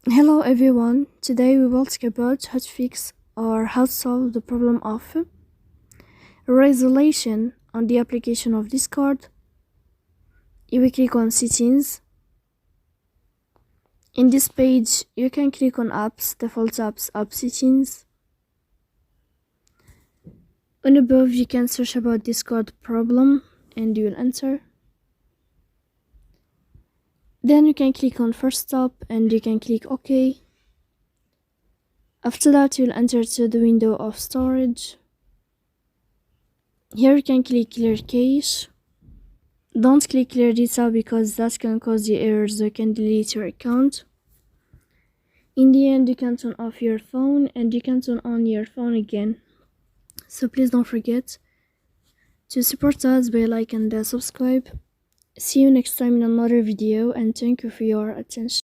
Hello everyone, today we will talk about how to fix or how to solve the problem of resolution on the application of Discord. You will click on settings. In this page you can click on apps, default apps, app settings. On above you can search about Discord problem and you will enter. Then you can click on first stop and you can click OK. After that you'll enter to the window of storage. Here you can click clear cache. Don't click clear data because that can cause you errors that can delete your account. In the end you can turn off your phone and you can turn on your phone again. So please don't forget to support us by like and subscribe. See you next time in another video and thank you for your attention.